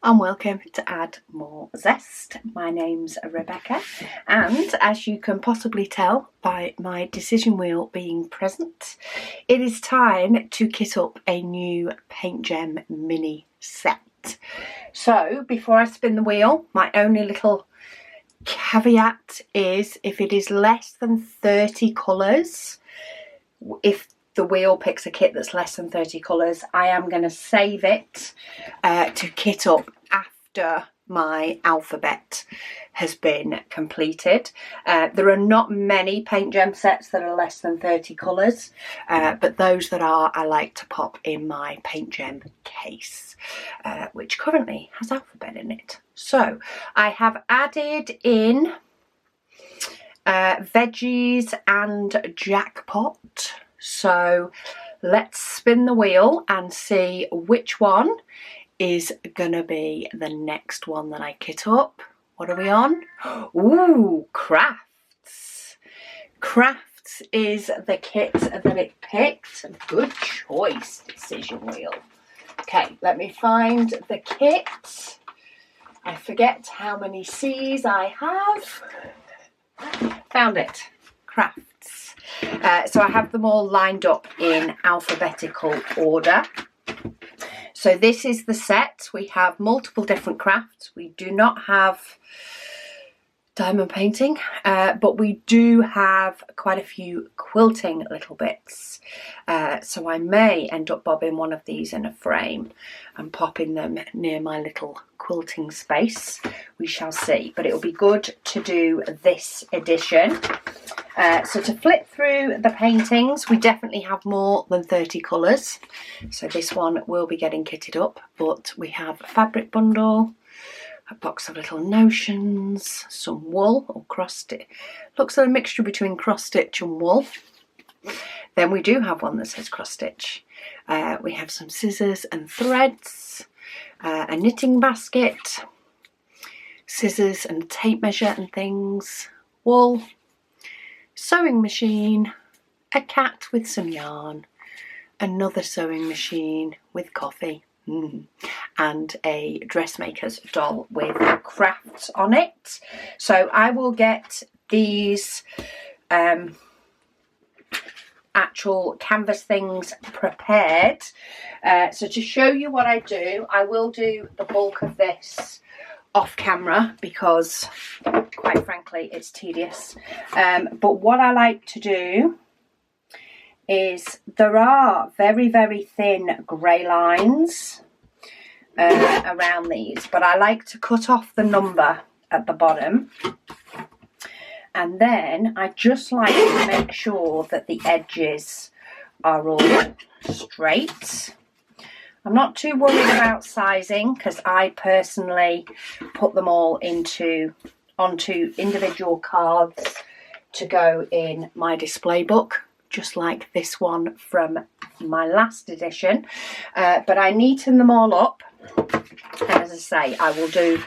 and welcome to Add More Zest. My name's Rebecca, and as you can possibly tell by my decision wheel being present, it is time to kit up a new Paint Gem mini set. So before I spin the wheel, my only little caveat is if it is less than 30 colours, if the wheel picks a kit that's less than 30 colours, I am going to save it to kit up after my alphabet has been completed. There are not many Paint Gem sets that are less than 30 colours, but those that are, I like to pop in my Paint Gem case, which currently has alphabet in it. So I have added in veggies and jackpot. So let's spin the wheel and see which one is gonna be the next one that I kit up. What are we on? Ooh, crafts. Crafts is the kit that it picked. Good choice, decision wheel. Okay, let me find the kit. I forget how many C's I have. Found it. Crafts. So I have them all lined up in alphabetical order. So this is the set. We have multiple different crafts. We do not have diamond painting, but we do have quite a few quilting little bits. So I may end up bobbing one of these in a frame and popping them near my little quilting space. We shall see, but it'll be good to do this edition. So to flip through the paintings, we definitely have more than 30 colours. So this one will be getting kitted up, but we have a fabric bundle, a box of little notions, some wool or cross stitch. Looks like a mixture between cross stitch and wool. Then we do have one that says cross stitch. We have some scissors and threads, a knitting basket, scissors and tape measure and things, wool, sewing machine, a cat with some yarn, another sewing machine with coffee, and a dressmaker's doll with crafts on it. So I will get these actual canvas things prepared. So to show you what I do, I will do the bulk of this off camera because quite frankly it's tedious, but what I like to do is there are very thin grey lines around these, but I like to cut off the number at the bottom, and then I just like to make sure that the edges are all straight. I'm not too worried about sizing because I personally put them all onto individual cards to go in my display book, just like this one from my last edition. But I neaten them all up, and as I say, I will do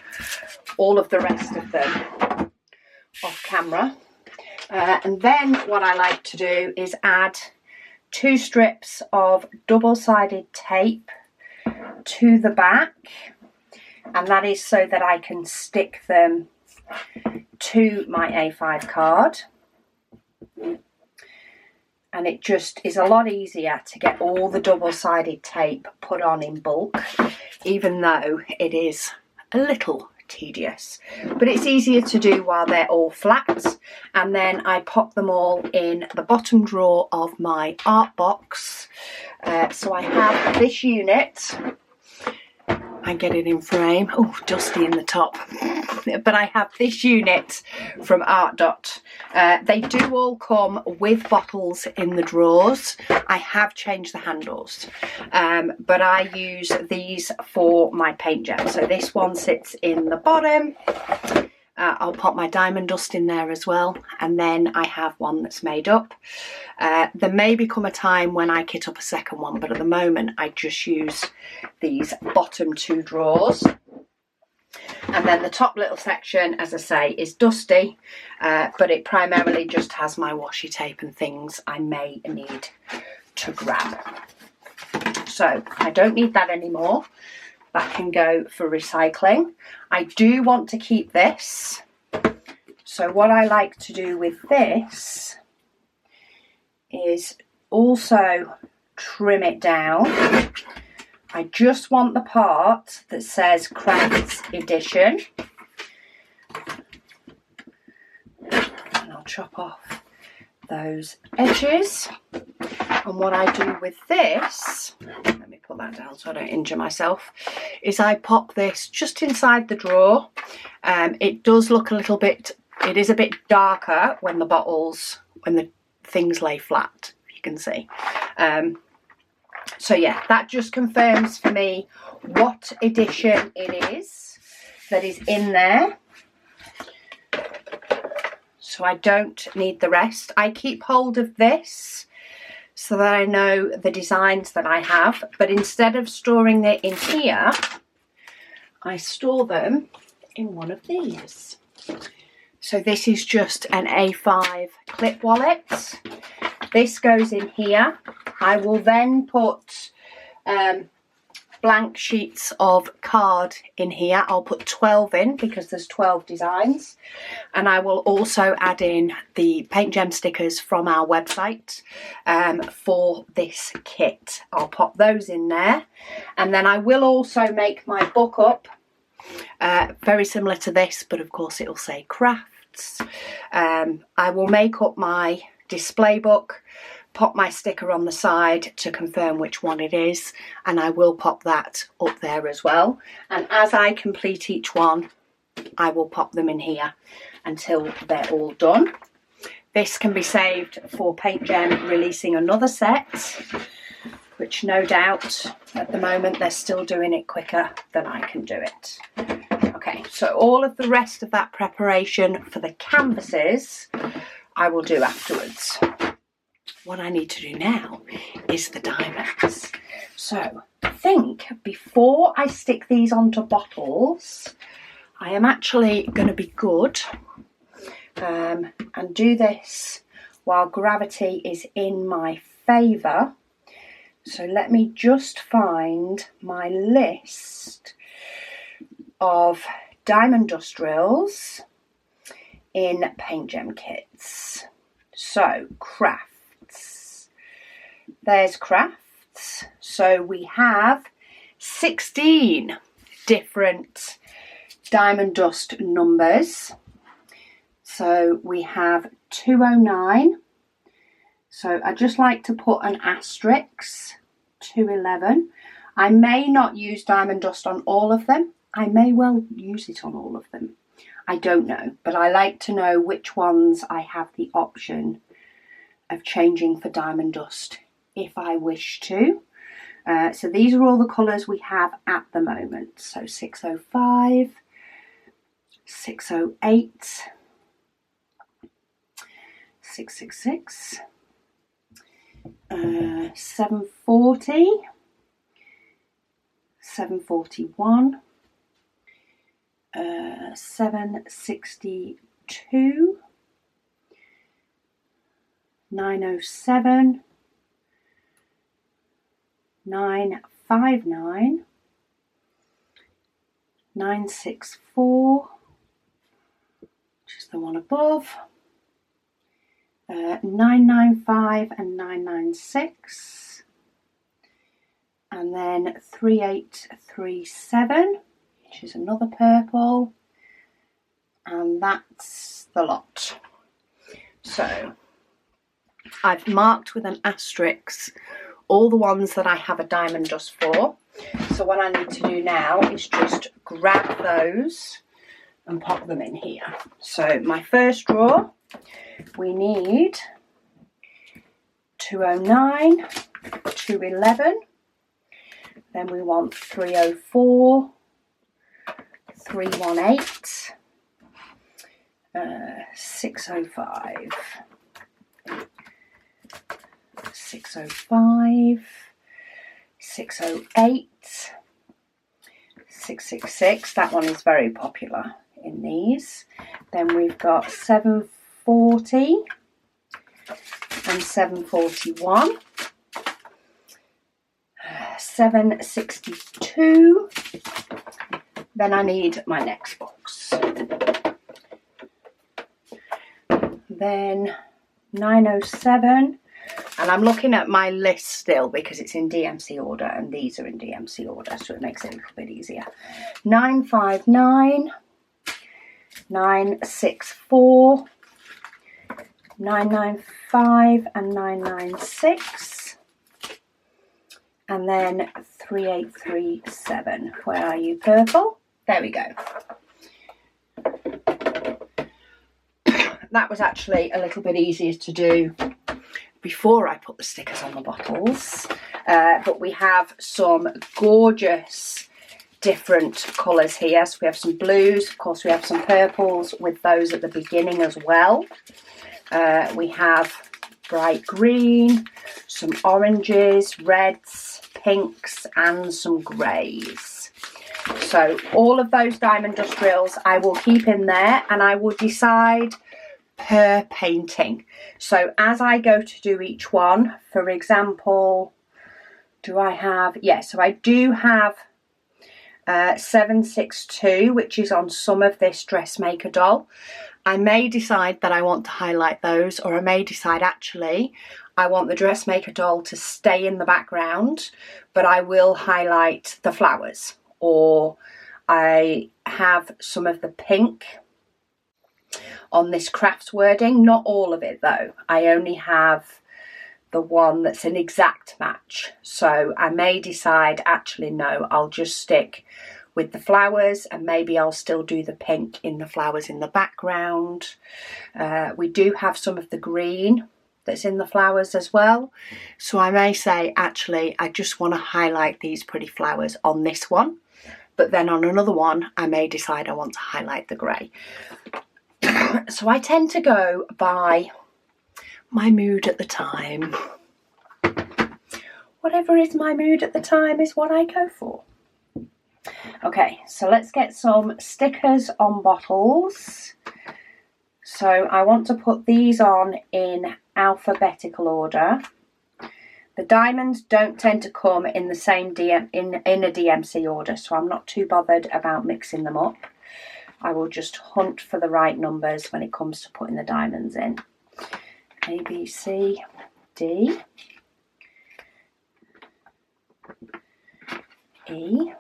all of the rest of them off camera. And then what I like to do is add 2 strips of double-sided tape to the back, and that is so that I can stick them to my A5 card, and it just is a lot easier to get all the double-sided tape put on in bulk, even though it is a little tedious, but it's easier to do while they're all flat. And then I pop them all in the bottom drawer of my art box. So I have this unit. I get it in frame. Oh, dusty in the top. But I have this unit from Art Dot. They do all come with bottles in the drawers. I have changed the handles, but I use these for my paint gem. So this one sits in the bottom. I'll pop my diamond dust in there as well, and then I have one that's made up. There may become a time when I kit up a second one, but at the moment I just use these bottom 2 drawers. And then the top little section, as I say, is dusty, but it primarily just has my washi tape and things I may need to grab. So I don't need that anymore. that can go for recycling. I do want to keep this. So what I like to do with this is also trim it down. I just want the part that says Crafts Edition. And I'll chop off those edges. And what I do with this, let me put that down so I don't injure myself, is I pop this just inside the drawer. It does look a little bit, it is a bit darker when the things lay flat, you can see. So yeah, that just confirms for me what edition it is that is in there. So I don't need the rest. I keep hold of this so that I know the designs that I have, but instead of storing it in here, I store them in one of these. So this is just an A5 clip wallet. This goes in here. I will then put blank sheets of card in here. I'll put 12 in because there's 12 designs. And I will also add in the paint gem stickers from our website for this kit. I'll pop those in there. And then I will also make my book up very similar to this, but of course it'll say crafts. I will make up my display book, pop my sticker on the side to confirm which one it is, and I will pop that up there as well. And as I complete each one, I will pop them in here until they're all done. This can be saved for Paint Gem releasing another set, which no doubt at the moment they're still doing it quicker than I can do it. Okay, so all of the rest of that preparation for the canvases I will do afterwards. What I need to do now is the diamonds. So I think before I stick these onto bottles, I am actually going to be good and do this while gravity is in my favour. So let me just find my list of diamond dust drills in Paint Gem kits. So crafts, there's crafts. So we have 16 different diamond dust numbers. So we have 209. So I just like to put an asterisk, 211. I may not use diamond dust on all of them. I may well use it on all of them. I don't know, but I like to know which ones I have the option of changing for diamond dust if I wish to. So these are all the colours we have at the moment. So 605, 608, 666, 740, 741, 762, 907, 959, 964, which is the one above, 995 and 996, and then 3837, which is another purple, and that's the lot. So I've marked with an asterisk all the ones that I have a diamond dust for. So what I need to do now is just grab those and pop them in here. So my first drawer, we need 209, 211, then we want 304, 318, 605, 605, 608, 666, that one is very popular in these. Then we've got 740 and 741, 762. Then I need my next box. Then 907. And I'm looking at my list still because it's in DMC order and these are in DMC order, so it makes it a little bit easier. 959, 964, 995 and 996. And then 3837. Where are you, purple? There we go. That was actually a little bit easier to do before I put the stickers on the bottles. But we have some gorgeous different colours here. So we have some blues, of course we have some purples with those at the beginning as well. We have bright green, some oranges, reds, pinks and some greys. So all of those diamond dust drills I will keep in there, and I will decide per painting. So as I go to do each one, for example, do I have, so I do have 762, which is on some of this dressmaker doll. I may decide that I want to highlight those, or I may decide actually I want the dressmaker doll to stay in the background, but I will highlight the flowers. Or I have some of the pink on this crafts wording, not all of it though. I only have the one that's an exact match. So I may decide actually no, I'll just stick with the flowers, and maybe I'll still do the pink in the flowers in the background. We do have some of the green that's in the flowers as well. So I may say actually I just want to highlight these pretty flowers on this one, but then on another one I may decide I want to highlight the grey. So I tend to go by my mood at the time. Whatever is my mood at the time is what I go for. Okay, so let's get some stickers on bottles. So I want to put these on in alphabetical order. The diamonds don't tend to come in the same in a DMC order, so I'm not too bothered about mixing them up. I will just hunt for the right numbers when it comes to putting the diamonds in. A, B, C, D, E.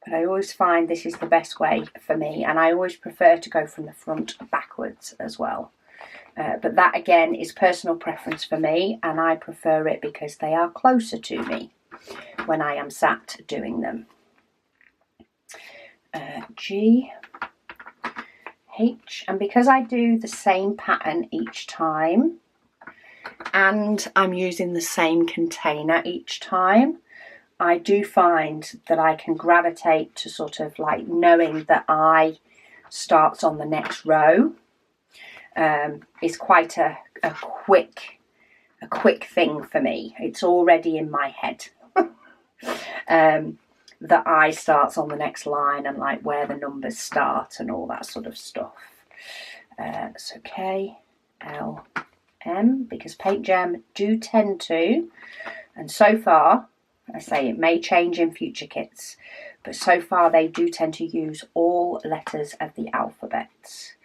But I always find this is the best way for me, and I always prefer to go from the front backwards as well. But that again is personal preference for me, and I prefer it because they are closer to me when I am sat doing them. G, H, and because I do the same pattern each time and I'm using the same container each time, I do find that I can gravitate to sort of like knowing that I starts on the next row. Is quite a quick thing for me. It's already in my head. The I starts on the next line and like where the numbers start and all that sort of stuff. So K, L, M, because Paint Gem do tend to, and so far, I say it may change in future kits, but so far they do tend to use all letters of the alphabet.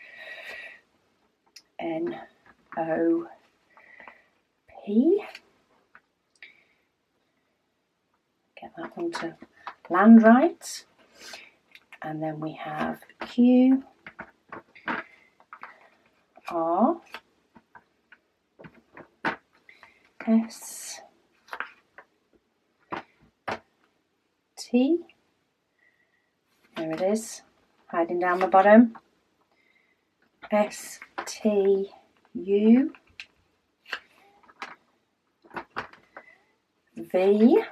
N, O, P. Get that one to land right. And then we have Q, R, S, T. There it is, hiding down the bottom. S, T, U, V,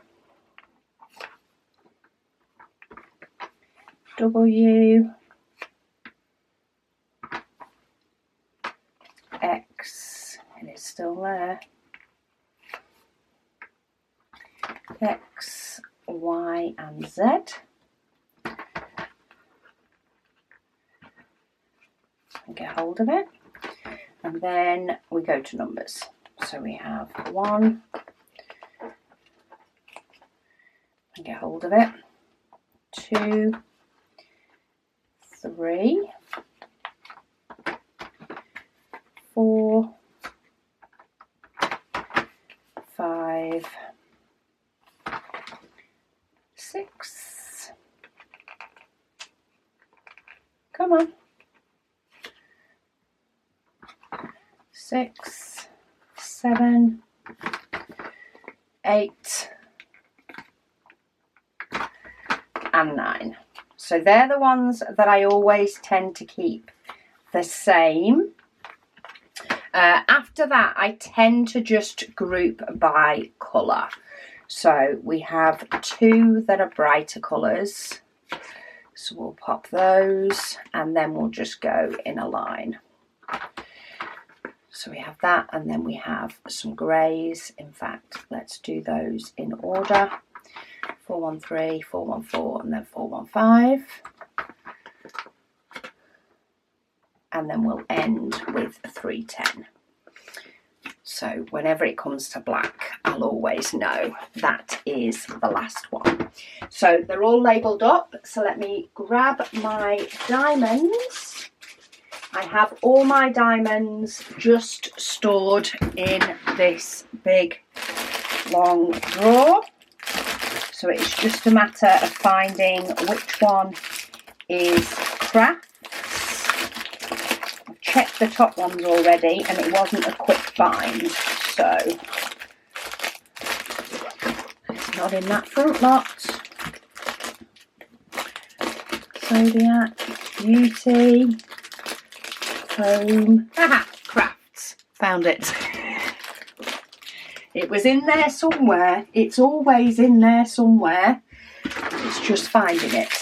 W, X, it is still there, X, Y and Z. Get hold of it, and then we go to numbers. So we have 1, and get hold of it. 2, 3, 4, 5, 6. Come on. 6, 7, 8, and 9. So they're the ones that I always tend to keep the same. After that, I tend to just group by colour. So we have 2 that are brighter colours. So we'll pop those and then we'll just go in a line. So we have that, and then we have some greys. In fact, let's do those in order. 413, 414, and then 415. And then we'll end with 310. So whenever it comes to black, I'll always know that is the last one. So they're all labelled up. So let me grab my diamonds. I have all my diamonds just stored in this big long drawer. So it's just a matter of finding which one is crafts. I've checked the top ones already and it wasn't a quick find. So it's not in that front lot. Zodiac, Beauty, Home. Aha, crafts. Found it. It was in there somewhere. It's always in there somewhere. It's just finding it.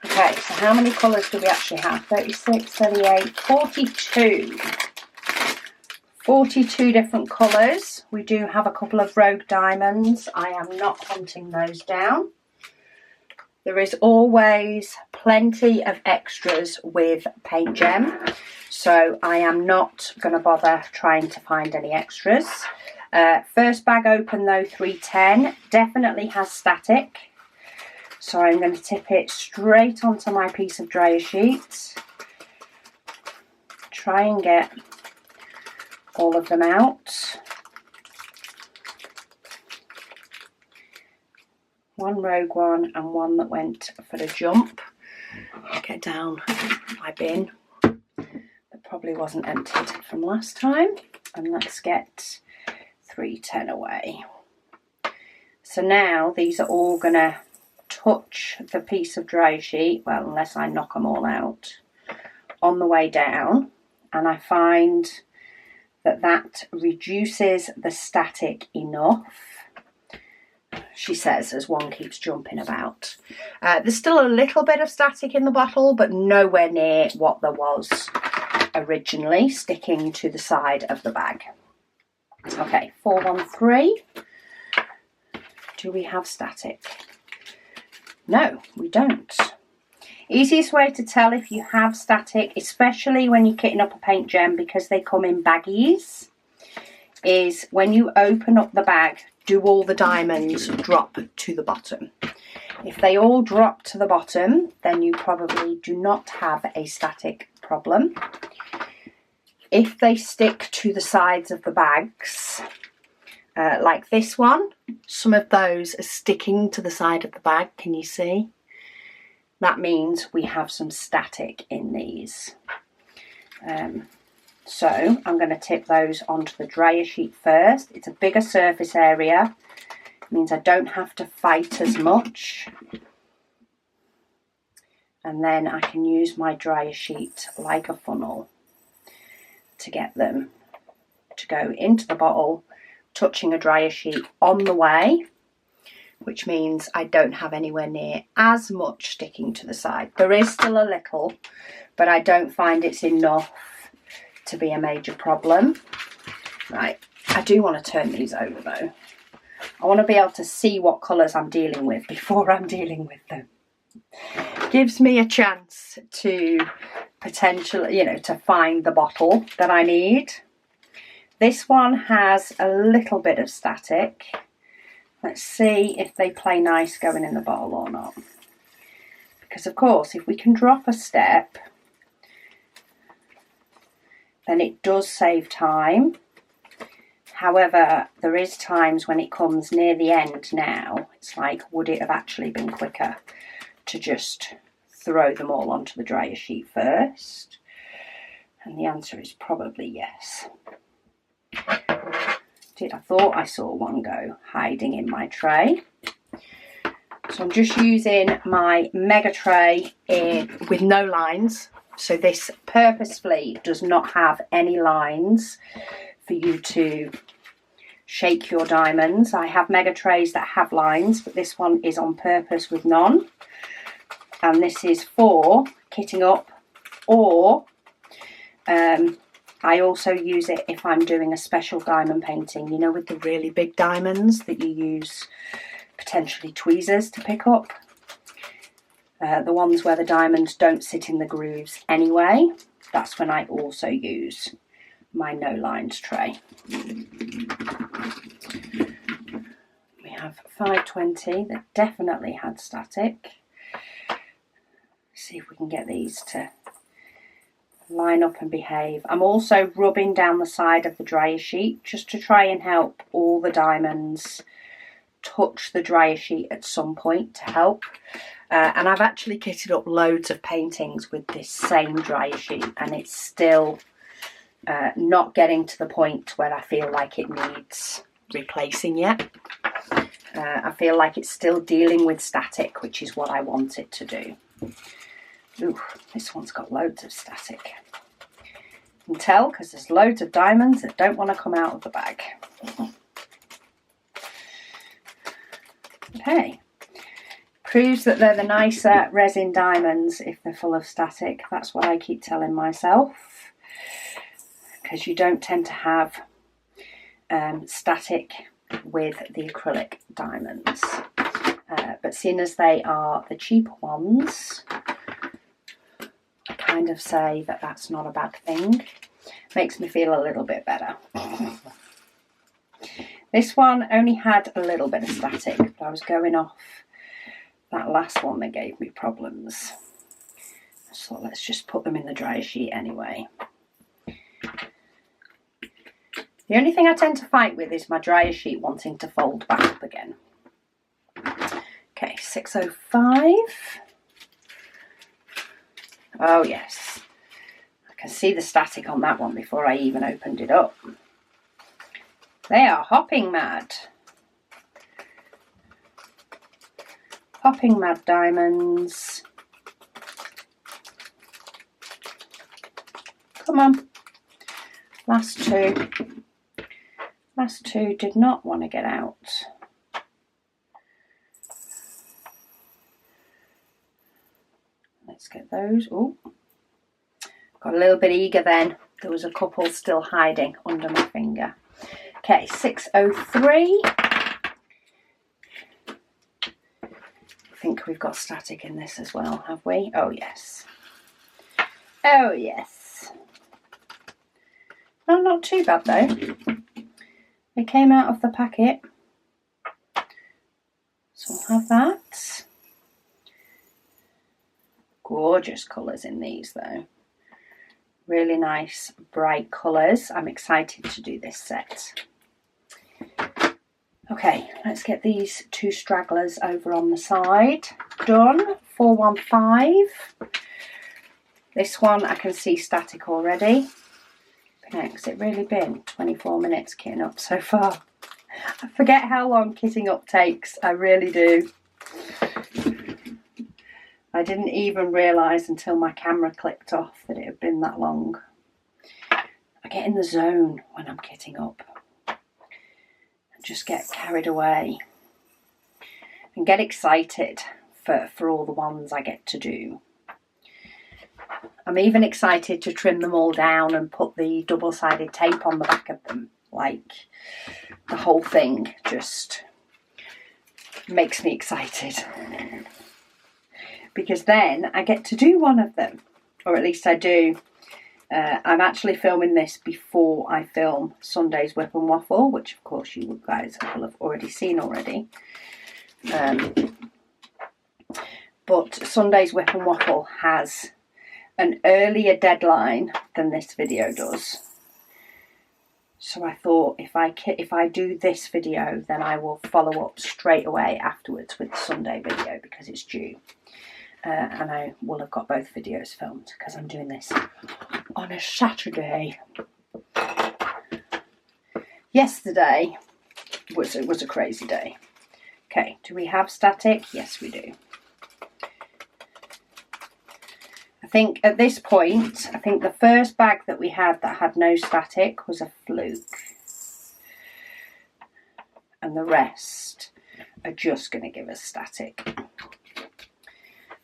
Okay, so how many colours do we actually have? 36, 38, 42. 42 different colours. We do have a couple of rogue diamonds. I am not hunting those down. There is always plenty of extras with paint gem, so I am not going to bother trying to find any extras. First bag open though, 310, definitely has static, so I'm going to tip it straight onto my piece of dryer sheet. Try and get all of them out. One rogue one and one that went for the jump. Get down my bin that probably wasn't emptied from last time, and let's get 310 away. So now these are all gonna touch the piece of dry sheet, well, unless I knock them all out, on the way down, and I find that that reduces the static enough, she says, as one keeps jumping about. There's still a little bit of static in the bottle, but nowhere near what there was originally sticking to the side of the bag. Okay, 413. Do we have static? No, we don't. Easiest way to tell if you have static, especially when you're kitting up a paint gem because they come in baggies, is when you open up the bag, do all the diamonds drop to the bottom? If they all drop to the bottom, then you probably do not have a static problem. If they stick to the sides of the bags, like this one, some of those are sticking to the side of the bag, can you see? That means we have some static in these. So I'm going to tip those onto the dryer sheet first. It's a bigger surface area. It means I don't have to fight as much. And then I can use my dryer sheet like a funnel to get them to go into the bottle, touching a dryer sheet on the way, which means I don't have anywhere near as much sticking to the side. There is still a little, but I don't find it's enough to be a major problem. Right, I do want to turn these over though. I want to be able to see what colours I'm dealing with before I'm dealing with them. Gives me a chance to potentially, to find the bottle that I need. This one has a little bit of static. Let's see if they play nice going in the bottle or not. Because of course, if we can drop a step, then it does save time. However, there is times when it comes near the end now, it's like, would it have actually been quicker to just throw them all onto the dryer sheet first? And the answer is probably yes. I thought I saw one go hiding in my tray. So I'm just using my mega tray with no lines. So this purposefully does not have any lines for you to shake your diamonds. I have mega trays that have lines, but this one is on purpose with none. And this is for kitting up, or I also use it if I'm doing a special diamond painting, you know, with the really big diamonds that you use potentially tweezers to pick up. The ones where the diamonds don't sit in the grooves anyway, that's when I also use my no lines tray. We have 520 that definitely had static. See if we can get these to line up and behave. I'm also rubbing down the side of the dryer sheet just to try and help all the diamonds touch the dryer sheet at some point to help. And I've actually kitted up loads of paintings with this same dryer sheet, and it's still not getting to the point where I feel like it needs replacing yet. I feel like it's still dealing with static, which is what I want it to do. Ooh, this one's got loads of static. You can tell because there's loads of diamonds that don't want to come out of the bag. Okay. Proves that they're the nicer resin diamonds if they're full of static. That's what I keep telling myself. Because you don't tend to have static with the acrylic diamonds. But seeing as they are the cheaper ones, I kind of say that that's not a bad thing. Makes me feel a little bit better. This one only had a little bit of static, but I was going off that last one that gave me problems. So let's just put them in the dryer sheet anyway. The only thing I tend to fight with is my dryer sheet wanting to fold back up again. Okay, 605. Oh yes, I can see the static on that one before I even opened it up. They are hopping mad. Hopping mad diamonds. Come on. Last two. Last two did not want to get out. Let's get those. Oh, got a little bit eager then. There was a couple still hiding under my finger. Okay, 603. I think we've got static in this as well, have we? Oh, yes. Oh, yes. Oh, not too bad, though. They came out of the packet. So we'll have that. Gorgeous colours in these, though. Really nice, bright colours. I'm excited to do this set. Okay, let's get these two stragglers over on the side. Done. 415. This one I can see static already. Has it really been 24 minutes kitting up so far? I forget how long kitting up takes. I really do. I didn't even realise until my camera clicked off that it had been that long. I get in the zone when I'm kitting up. Just get carried away and get excited for all the ones I get to do. I'm even excited to trim them all down and put the double-sided tape on the back of them. Like, the whole thing just makes me excited. Because then I get to do one of them, or at least I do I'm actually filming this before I film Sunday's Whip and Waffle, which of course you guys will have already seen already. But Sunday's Whip and Waffle has an earlier deadline than this video does. So I thought if I do this video, then I will follow up straight away afterwards with the Sunday video because it's due. And I will have got both videos filmed because I'm doing this on a Saturday. Yesterday was a crazy day. Okay, do we have static? Yes, we do. I think at this point, I think the first bag that we had that had no static was a fluke. And the rest are just going to give us static.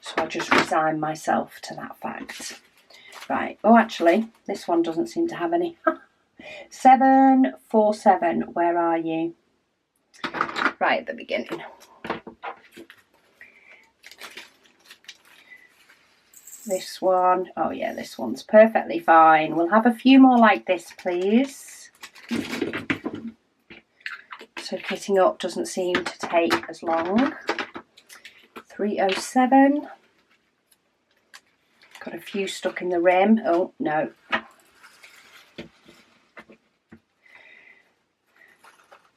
So I'll just resign myself to that fact. Right, oh actually, this one doesn't seem to have any. 747, where are you? Right at the beginning. This one, oh yeah, this one's perfectly fine. We'll have a few more like this, please. So kitting up doesn't seem to take as long. 307. Got a few stuck in the rim. Oh, no.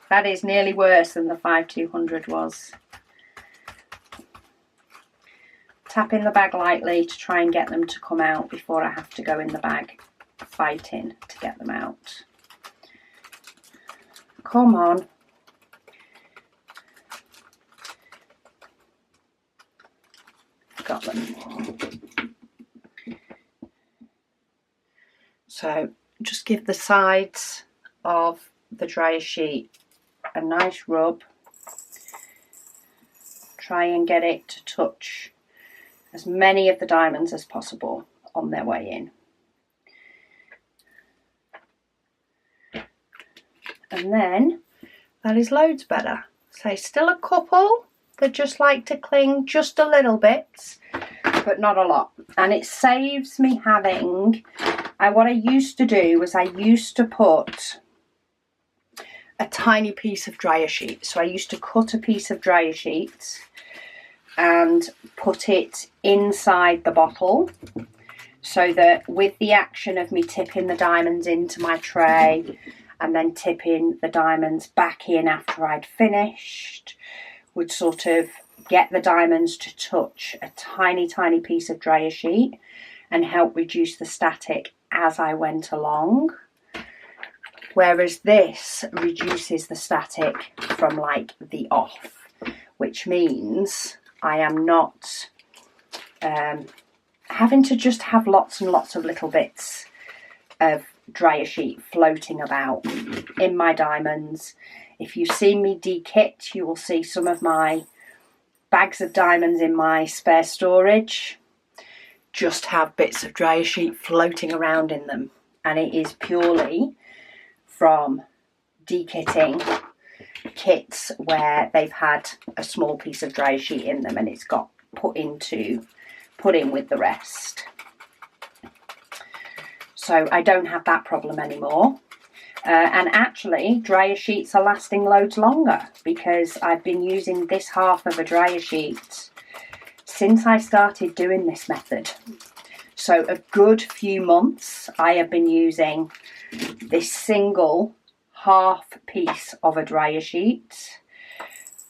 That is nearly worse than the 5200 was. Tapping the bag lightly to try and get them to come out before I have to go in the bag fighting to get them out. Come on. Got them. So just give the sides of the dryer sheet a nice rub. Try and get it to touch as many of the diamonds as possible on their way in. And then that is loads better. So still a couple that just like to cling just a little bit, but not a lot. And it saves me having, what I used to do was I used to put a tiny piece of dryer sheet. So I used to cut a piece of dryer sheet and put it inside the bottle so that with the action of me tipping the diamonds into my tray and then tipping the diamonds back in after I'd finished would sort of get the diamonds to touch a tiny piece of dryer sheet and help reduce the static as I went along. Whereas this reduces the static from like the off, which means I am not having to just have lots and lots of little bits of dryer sheet floating about in my diamonds. If you've seen me de-kit, you will see some of my bags of diamonds in my spare storage just have bits of dryer sheet floating around in them, and it is purely from de-kitting kits where they've had a small piece of dryer sheet in them and it's got put in with the rest. So I don't have that problem anymore. And actually dryer sheets are lasting loads longer because I've been using this half of a dryer sheet since I started doing this method. So a good few months I have been using this single half piece of a dryer sheet,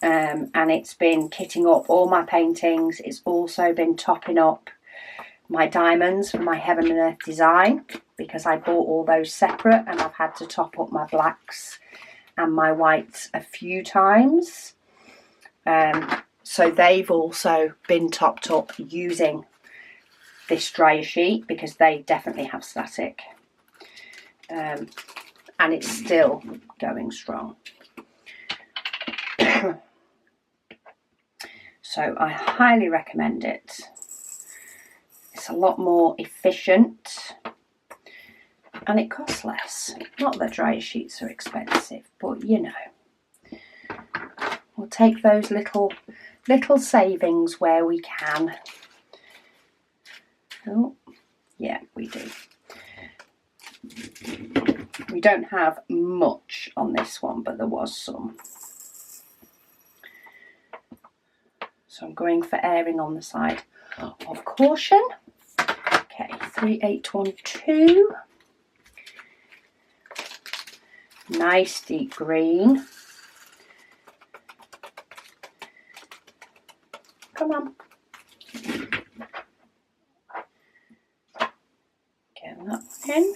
and it's been kitting up all my paintings. It's also been topping up my diamonds for my Heaven and Earth design because I bought all those separate and I've had to top up my blacks and my whites a few times. So they've also been topped up using this dryer sheet because they definitely have static. And it's still going strong. So I highly recommend it. It's a lot more efficient and it costs less. Not that dryer sheets are expensive, but you know, we'll take those little savings where we can. Oh, yeah, we do. We don't have much on this one, but there was some. So I'm going for airing on the side of caution. Okay, 3812. Nice deep green. Come on. Get that in.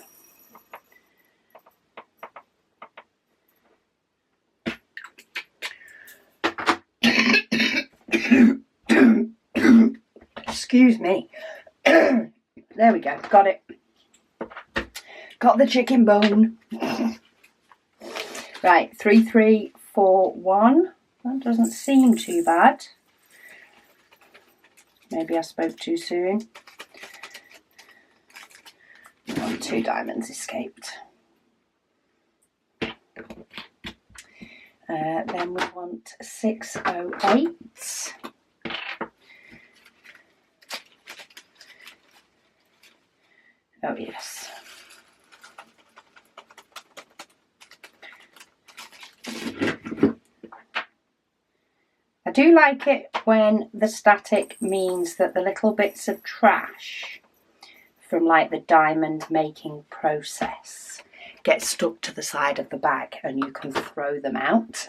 Excuse me. There we go. Got it. Got the chicken bone. Right, 3341. That doesn't seem too bad. Maybe I spoke too soon. Oh, 2 diamonds escaped. Then we want 608. Oh yes. I do like it when the static means that the little bits of trash from like the diamond making process get stuck to the side of the bag and you can throw them out.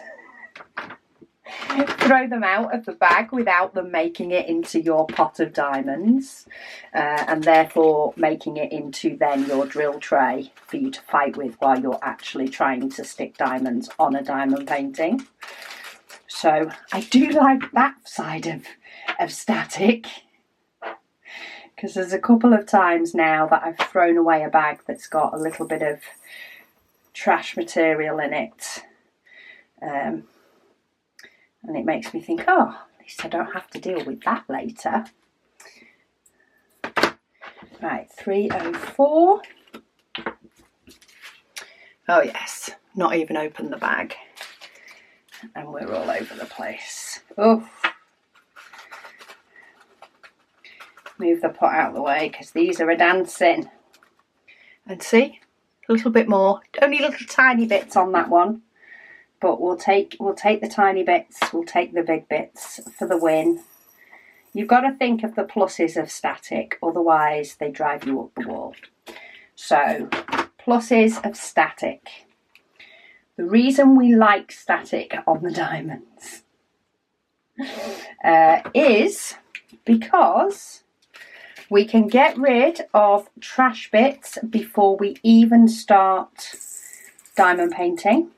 Throw them out of the bag without them making it into your pot of diamonds, and therefore making it into then your drill tray for you to fight with while you're actually trying to stick diamonds on a diamond painting. So I do like that side of static, because there's a couple of times now that I've thrown away a bag that's got a little bit of trash material in it. And it makes me think, oh, at least I don't have to deal with that later. Right, 304. Oh yes, not even opened the bag. And we're all over the place. Oh. Move the pot out of the way because these are a dancing. And see, a little bit more, only little tiny bits on that one. But we'll take the tiny bits, we'll take the big bits for the win. You've got to think of the pluses of static, otherwise they drive you up the wall. So, pluses of static. The reason we like static on the diamonds is because we can get rid of trash bits before we even start diamond painting,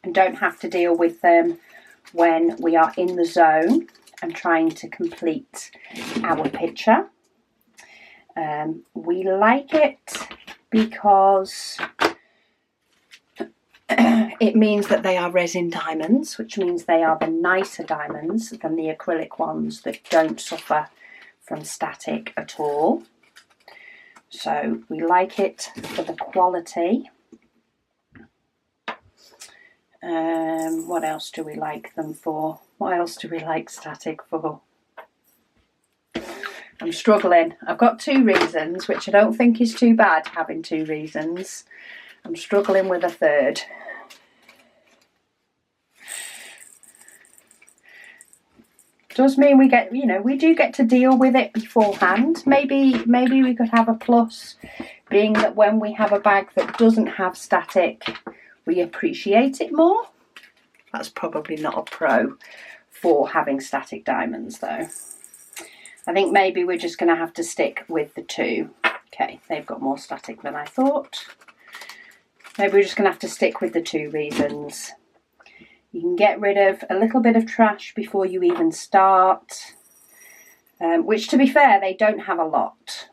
and don't have to deal with them when we are in the zone and trying to complete our picture. We like it because it means that they are resin diamonds, which means they are the nicer diamonds than the acrylic ones that don't suffer from static at all. So we like it for the quality. What else do we like them for? What else do we like static for? I'm struggling. I've got 2 reasons, which I don't think is too bad, having 2 reasons. I'm struggling with a third. Does mean we get, we do get to deal with it beforehand. Maybe we could have a plus, being that when we have a bag that doesn't have static, we appreciate it more. That's probably not a pro for having static diamonds though. I think maybe we're just going to have to stick with the 2. Okay, they've got more static than I thought. Maybe we're just going to have to stick with the 2 reasons. You can get rid of a little bit of trash before you even start, which, to be fair, they don't have a lot.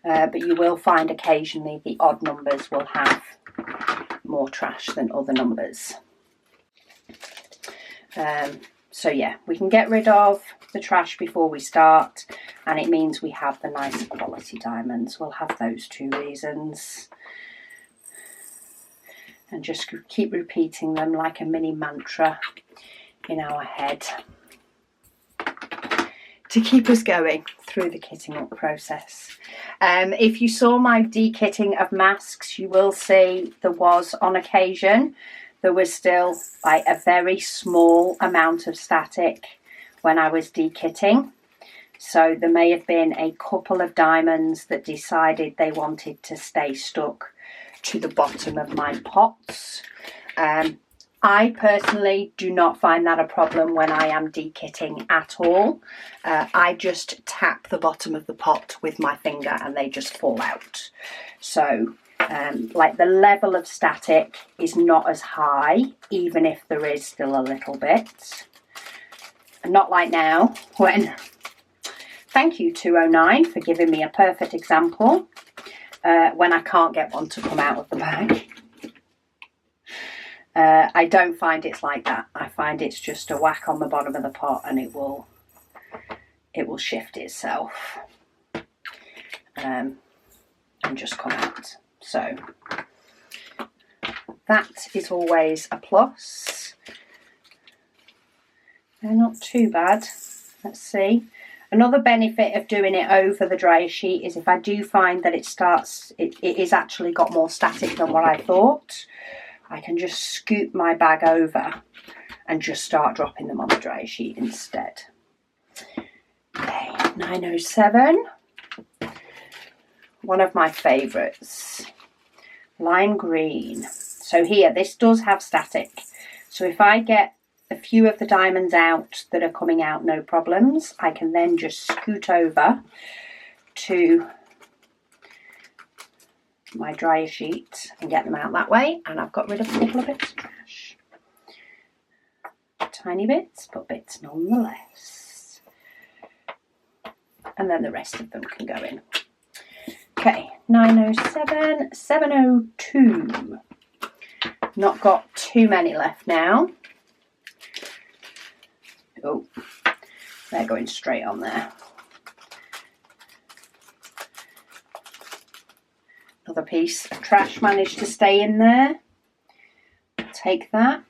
But you will find occasionally the odd numbers will have more trash than other numbers. So yeah, we can get rid of the trash before we start, and it means we have the nicer quality diamonds. We'll have those 2 reasons. And just keep repeating them like a mini mantra in our head to keep us going through the kitting up process. If you saw my de-kitting of masks, you will see there was, on occasion, there was still like a very small amount of static when I was de-kitting. So there may have been a couple of diamonds that decided they wanted to stay stuck to the bottom of my pots. I personally do not find that a problem when I am de-kitting at all. I just tap the bottom of the pot with my finger and they just fall out. So like the level of static is not as high, even if there is still a little bit. And not like now, when, thank you 209 for giving me a perfect example, when I can't get one to come out of the bag. I don't find it's like that. I find it's just a whack on the bottom of the pot and it will shift itself and just come out. So that is always a plus. They're not too bad. Let's see. Another benefit of doing it over the dryer sheet is if I do find that it is actually got more static than what I thought, I can just scoop my bag over and just start dropping them on the dryer sheet instead. Okay, 907. One of my favourites, lime green. So here, this does have static. So if I get a few of the diamonds out that are coming out, no problems, I can then just scoot over to my dryer sheet and get them out that way, and I've got rid of a couple of bits of trash. Tiny bits, but bits nonetheless. And then the rest of them can go in. Okay, 907, 702. Not got too many left now. Oh, they're going straight on there. Another piece of trash managed to stay in there. Take that.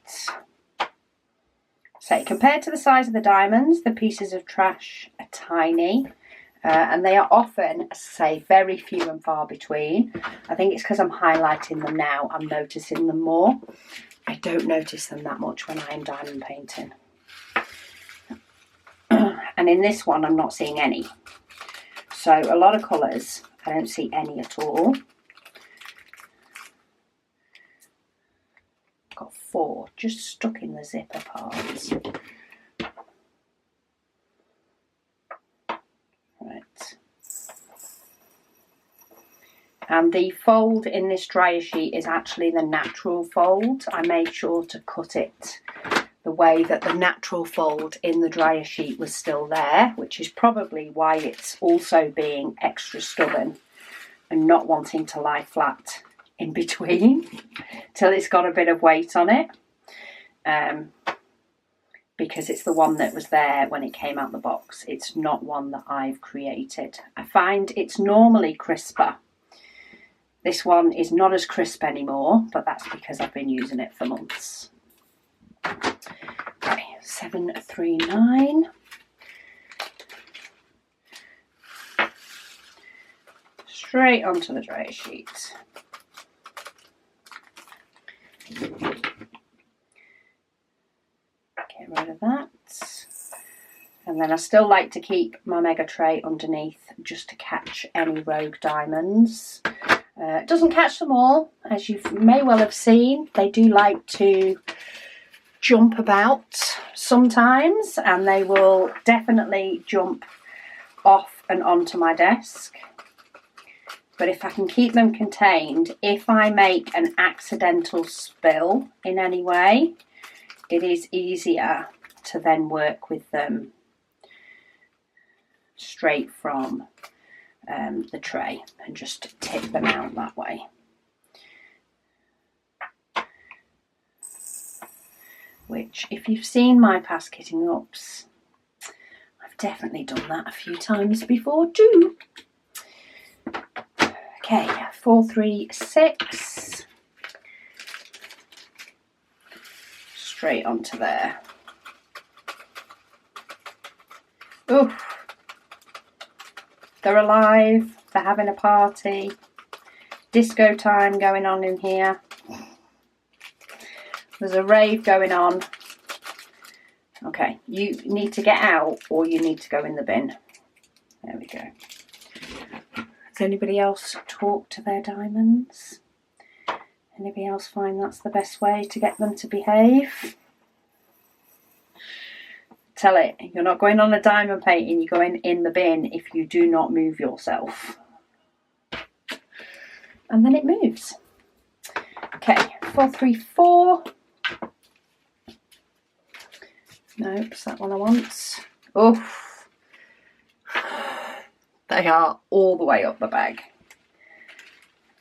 So compared to the size of the diamonds, the pieces of trash are tiny. And they are often, as I say, very few and far between. I think it's because I'm highlighting them now, I'm noticing them more. I don't notice them that much when I am diamond painting. And in this one, I'm not seeing any. So a lot of colours, I don't see any at all. Got 4 just stuck in the zipper parts. Right. And the fold in this dryer sheet is actually the natural fold. I made sure to cut it the way that the natural fold in the dryer sheet was still there, which is probably why it's also being extra stubborn and not wanting to lie flat in between till it's got a bit of weight on it, because it's the one that was there when it came out the box. It's not one that I've created. I find it's normally crisper. This one is not as crisp anymore, but that's because I've been using it for months. Okay, 739. Straight onto the dryer sheet. Get rid of that. And then I still like to keep my mega tray underneath just to catch any rogue diamonds. It doesn't catch them all, as you may well have seen. They do like to jump about sometimes, and they will definitely jump off and onto my desk. But if I can keep them contained, if I make an accidental spill in any way, it is easier to then work with them straight from the tray and just tip them out that way. Which, if you've seen my past kitting ups, I've definitely done that a few times before too. Okay, 436. Straight onto there. Oh, They're alive, they're having a party. Disco time going on in here. There's a rave going on. Okay, you need to get out or you need to go in the bin. There we go. Does anybody else talk to their diamonds? Anybody else find that's the best way to get them to behave? Tell it, you're not going on a diamond painting, you're going in the bin if you do not move yourself. And then it moves. Okay, 4, 3, 4. Nope, it's that one I want. Oof. They are all the way up the bag.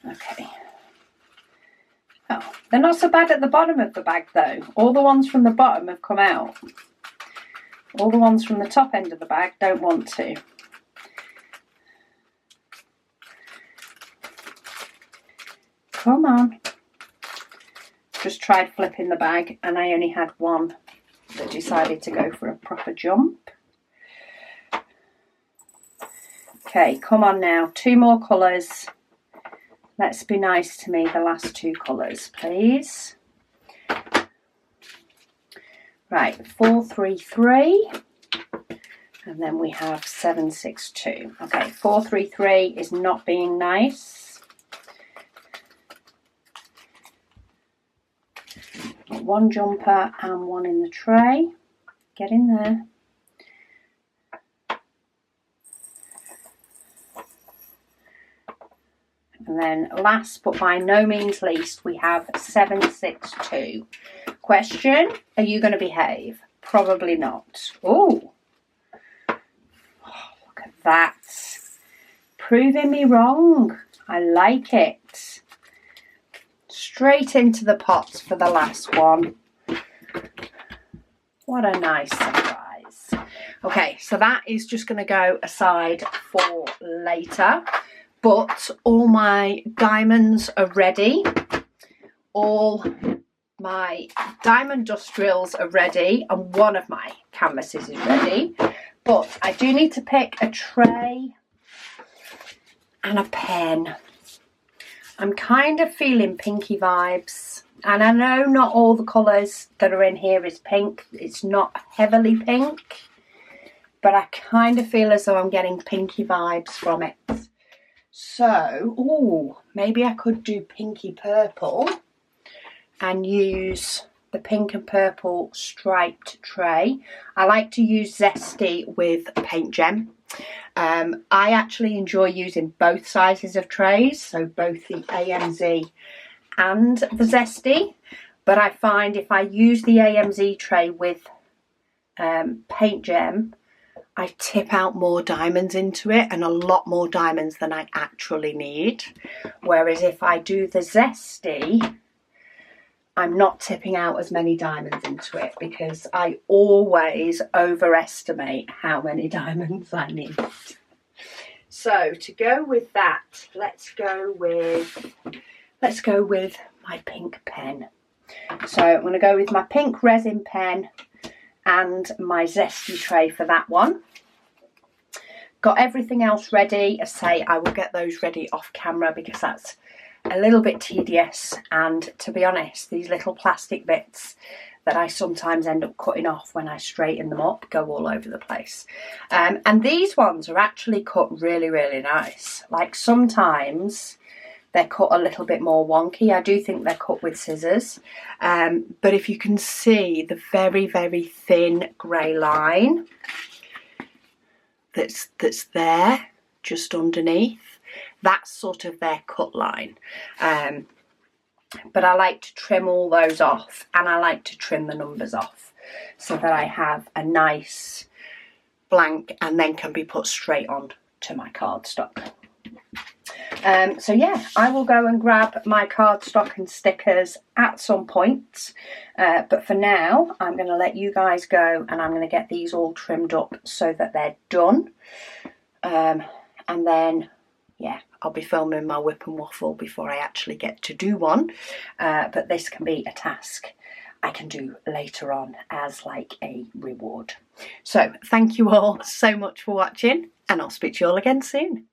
Okay. Oh, they're not so bad at the bottom of the bag though. All the ones from the bottom have come out. All the ones from the top end of the bag don't want to. Come on. Just tried flipping the bag and I only had one that decided to go for a proper jump. Okay, come on now. 2 more colours. Let's be nice to me, the last 2 colours, please. Right, 4, 3, 3. And then we have 7, 6, 2. Okay, 4, 3, 3 is not being nice. Got 1 jumper and 1 in the tray. Get in there. And then last but by no means least, we have 7, 6, 2. Question, are you going to behave? Probably not. Oh, look at that. Proving me wrong. I like it. Straight into the pots for the last one. What a nice surprise. Okay, so that is just going to go aside for later. But all my diamonds are ready. All my diamond dust drills are ready and one of my canvases is ready. But I do need to pick a tray and a pen. I'm kind of feeling pinky vibes. And I know not all the colours that are in here is pink. It's not heavily pink. But I kind of feel as though I'm getting pinky vibes from it. So, ooh, maybe I could do pinky purple and use the pink and purple striped tray. I like to use Zesty with paint gem. I actually enjoy using both sizes of trays, so both the AMZ and the Zesty. But I find if I use the AMZ tray with paint gem, I tip out more diamonds into it and a lot more diamonds than I actually need. Whereas if I do the Zesty, I'm not tipping out as many diamonds into it because I always overestimate how many diamonds I need. So to go with that, let's go with my pink pen. So I'm going to go with my pink resin pen and my Zesty tray for that one. Got everything else ready. As I say, I will get those ready off camera because that's a little bit tedious, and to be honest, these little plastic bits that I sometimes end up cutting off when I straighten them up go all over the place. And these ones are actually cut really, really nice. Like sometimes they're cut a little bit more wonky. I do think they're cut with scissors. But if you can see the very, very thin grey line that's there just underneath, that's sort of their cut line. But I like to trim all those off, and I like to trim the numbers off so that I have a nice blank and then can be put straight on to my cardstock. So yeah, I will go and grab my cardstock and stickers at some point, but for now I'm going to let you guys go and I'm going to get these all trimmed up so that they're done, and then yeah, I'll be filming my whip and waffle before I actually get to do one, but this can be a task I can do later on as like a reward. So thank you all so much for watching. and I'll speak to you all again soon.